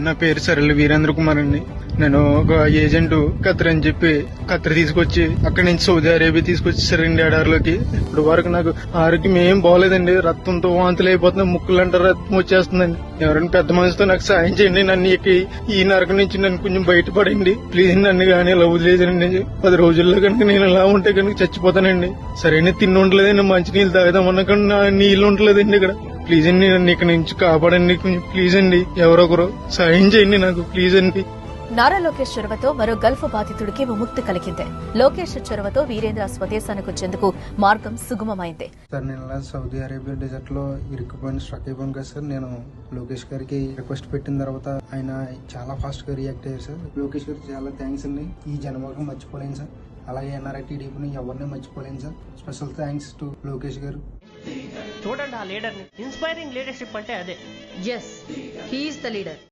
నా పేరు సరళ వీరేంద్ర కుమార్ అండి. నేను ఒక ఏజెంట్ ఖత్తర్ అని చెప్పి ఖత్తర్ తీసుకొచ్చి అక్కడి నుంచి సౌదీ అరేబియా తీసుకొచ్చేసారండి ఎడారిలోకి. ఇప్పుడు వరకు నాకు ఆరోగ్యం ఏం బాగోలేదండి. రక్తంతో వాంతులు అయిపోతుంది, ముక్కులంటే రక్తం వచ్చేస్తుందండి. ఎవరైనా పెద్ద మనిషితో నాకు సాయం చేయండి. నన్ను ఈ నరకం నుంచి నన్ను కొంచెం బయటపడండి ప్లీజ్. నన్ను కానీ ఇలా వదిలేదండి. 10 రోజుల్లో కనుక నేను ఇలా ఉంటే కనుక చచ్చిపోతానండి. సరైన తిండి ఉండలేదండి, మంచి నీళ్ళు తాగుదామన్నా కానీ నా నీళ్ళు ఉండలేదండి ఇక్కడ. ప్లీజ్ అండి, నన్ను ఇక్కడ నుంచి కాపాడండి కొంచెం ప్లీజ్ అండి. ఎవరొకరు సాయం చేయండి నాకు ప్లీజ్ అండి. నారా లోకేష్ చొరవతో మరో గల్ఫ్ బాధితుడికి విముక్తి కలిగింది. లోకేష్ చొరవతో వీరేంద్ర స్వదేశానికి వచ్చేందుకు మార్గం సుగమమైంది. సార్ నేను ఇలా సౌదీ అరేబియా డెజర్ట్ లో ఇరుక్కుపోయిన స్ట్రక్ అయిపోయాను కదా సార్. నేను లోకేష్ గారికి రిక్వెస్ట్ పెట్టిన తర్వాత ఆయన చాలా ఫాస్ట్ గా రియాక్ట్ అయ్యారు సార్. లోకేష్ గారికి చాలా థ్యాంక్స్ అండి. ఈ జన్మకు మర్చిపోలేను సార్. అలాగే ఎన్ఆర్ఐ టీడీపీని ఎవరిని మర్చిపోలేను sir. Special thanks to Lokesh గారు. చూడండి ఆ లీడర్ ని. ఇన్స్పైరింగ్ లీడర్షిప్ అంటే అదే. Yes, he is the leader.